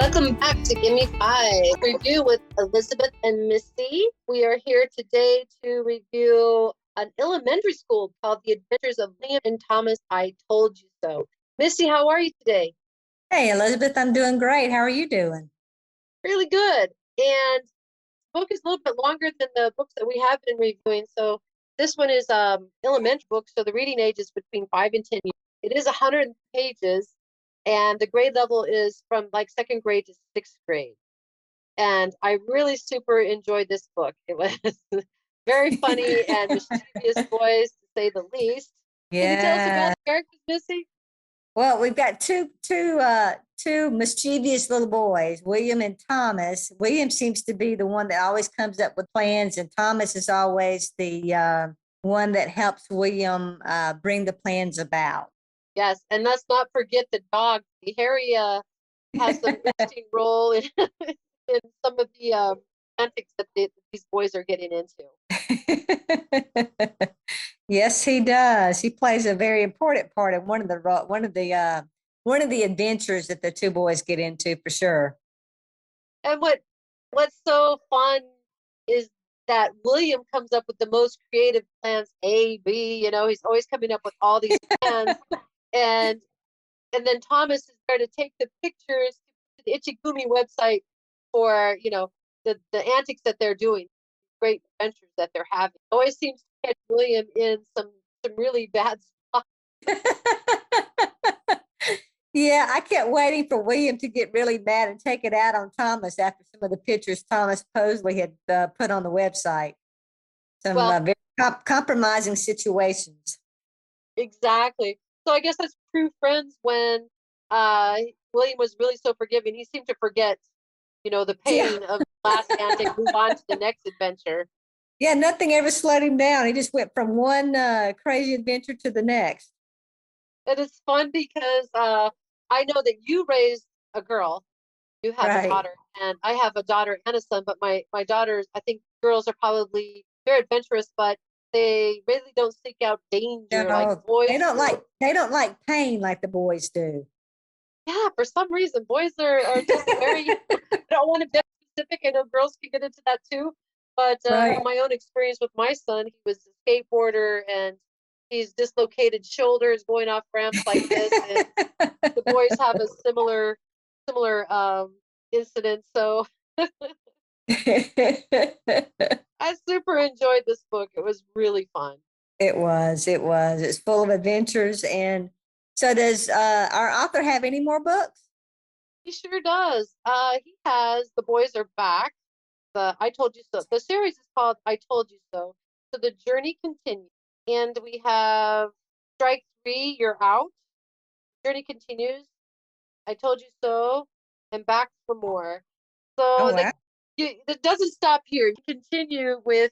Welcome back to Gimme 5 review with Elizabeth and Missy. We are here today to review an elementary school called The Adventures of William and Thomas, I Told You So. Missy, how are you today? Hey, Elizabeth, I'm doing great. How are you doing? Really good. And the book is a little bit longer than the books that we have been reviewing. So this one is elementary book, so the reading age is between 5 and 10 years. It is 100 pages, and the grade level is from like second grade to sixth grade. And I really super enjoyed this book. It was very funny and mischievous boys, to say the least. Can you tell us about Yeah. the characters, Missy? Well, we've got two mischievous little boys, William and Thomas. William seems to be the one that always comes up with plans, and Thomas is always the one that helps William bring the plans about. Yes, and let's not forget the dog. Harry has an interesting role in, in some of the antics that these boys are getting into. Yes, he does. He plays a very important part in one of the adventures that the two boys get into for sure. And what's so fun is that William comes up with the most creative plans, A, B, he's always coming up with all these plans. and and then Thomas is there to take the pictures to the Ichigumi website for, the antics that they're doing, great adventures that they're having. Always seems to catch William in some really bad stuff. Yeah, I kept waiting for William to get really mad and take it out on Thomas after some of the pictures Thomas Posley had put on the website. Some Well, very compromising situations. exactly. So I guess that's true friends when William was really so forgiving. He seemed to forget, the Yeah, pain of the last antic, move on to the next adventure. yeah, nothing ever slowed him down. He just went from one crazy adventure to the next. And it's fun because I know that you raised a girl. You have a Right. daughter, and I have a daughter and a son. But my daughters, I think girls are probably very adventurous, but they really don't seek out danger like No, they boys don't do. like they don't like pain like the boys do. Yeah, for some reason, boys are just very. I don't want to be specific. I know girls can get into that too, but Right. from my own experience with my son, he was a skateboarder and he's dislocated shoulders going off ramps like this, and the boys have a similar incident. So I super enjoyed this book. It was really fun. It was. It's full of adventures. And so does our author have any more books? He sure does. He has The Boys Are Back. The I Told You So. The series is called I Told You So. So the journey continues. And we have Strike Three, You're Out. Journey continues. I Told You So. And Back for More. Oh So wow. it doesn't stop here. You continue with.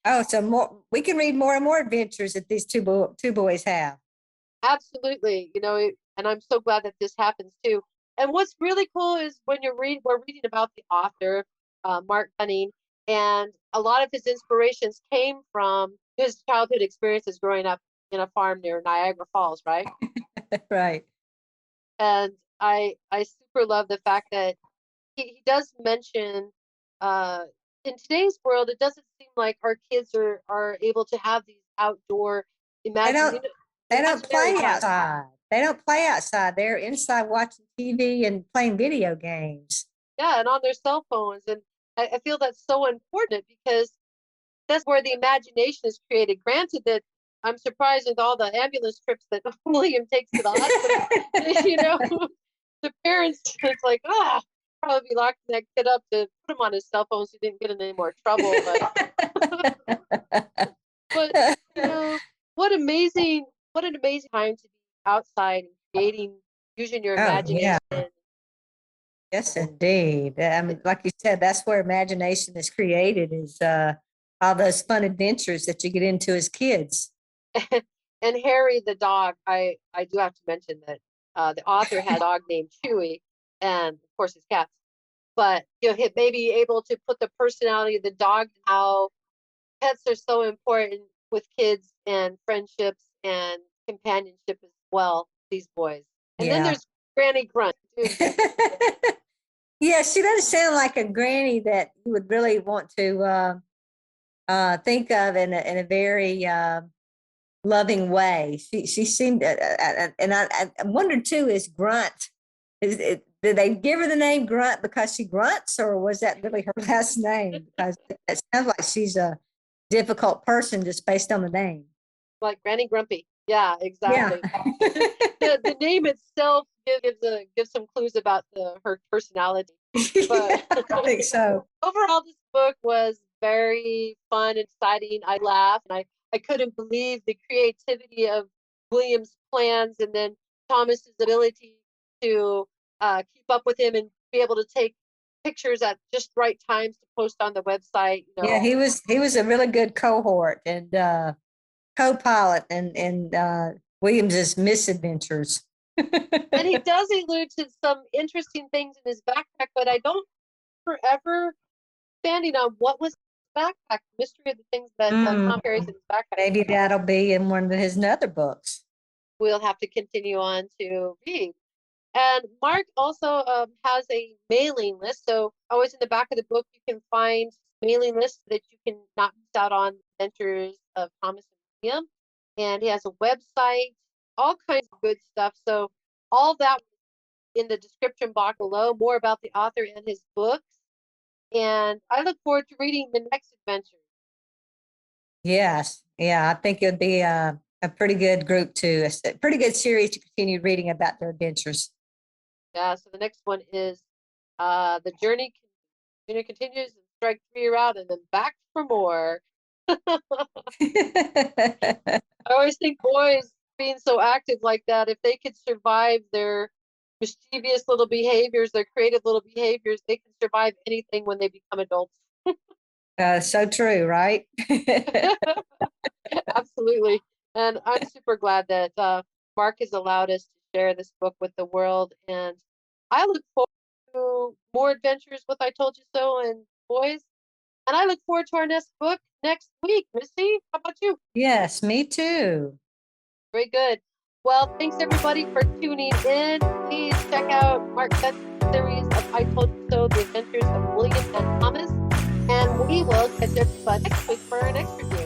Oh, so more we can read more and more adventures that these two boys have. Absolutely, and I'm so glad that this happens too. And what's really cool is when we're reading about the author, Mark Gunning, and a lot of his inspirations came from his childhood experiences growing up in a farm near Niagara Falls, right? Right. And I super love the fact that he does mention, uh, in today's world, it doesn't seem like our kids are able to have these outdoor They imagine, don't they don't imaginary play times. outside. They don't play outside. They're inside watching TV and playing video games. Yeah, and on their cell phones. And I feel that's so important because that's where the imagination is created. Granted that I'm surprised with all the ambulance trips that William takes to the hospital, you know, the parents, it's like, probably be locking that kid up to put him on his cell phone so he didn't get in any more trouble. But what an amazing time to be outside and creating, using your Oh imagination. yeah. Yes, indeed. I mean, like you said, that's where imagination is created, is all those fun adventures that you get into as kids. And Harry the dog, I do have to mention that the author had a dog named Chewy, and of course his cats. But he may be able to put the personality of the dog, how pets are so important with kids and friendships and companionship as well. These boys, and then Yeah. Granny Grunt. Yeah, she doesn't sound like a granny that you would really want to think of in a very loving way. She seemed, and I wondered too, is Grunt, did they give her the name Grunt because she grunts, or was that really her last name? Because it sounds like she's a difficult person just based on the name. Like Granny Grumpy. Yeah, Yeah. exactly. The name itself gives some clues about her personality. But I think so. overall, this book was very fun, exciting. I laughed, and I couldn't believe the creativity of William's plans, and then Thomas's ability to keep up with him and be able to take pictures at just right times to post on the website. Yeah, he was a really good cohort and co-pilot and Williams's misadventures. And he does allude to some interesting things in his backpack, but I don't forever standing on what was his backpack, the mystery of the things that Tom carries in his backpack. Maybe that'll be in one of his other books. We'll have to continue on to read. And Mark also has a mailing list. So always in the back of the book, you can find mailing lists that you can not miss out on adventures of Thomas and William. And he has a website, all kinds of good stuff. So all that in the description box below, more about the author and his books. And I look forward to reading the next adventure. Yes. Yeah, I think it'd be a pretty good group too. A pretty good series to continue reading about their adventures. Yeah, so the next one is the journey continues, and strike 3 are out and then back for more. I always think boys being so active like that, if they could survive their mischievous little behaviors, their creative little behaviors, they can survive anything when they become adults. So true, right? Absolutely. And I'm super glad that Mark has allowed us to share this book with the world. And I look forward to more adventures with I Told You So and boys. And I look forward to our next book next week. Missy, how about you? Yes, me too. Very good. Well, thanks everybody for tuning in. Please check out Mark Seth's series of I Told You So, The Adventures of William and Thomas. And we will catch everybody next week for our next review.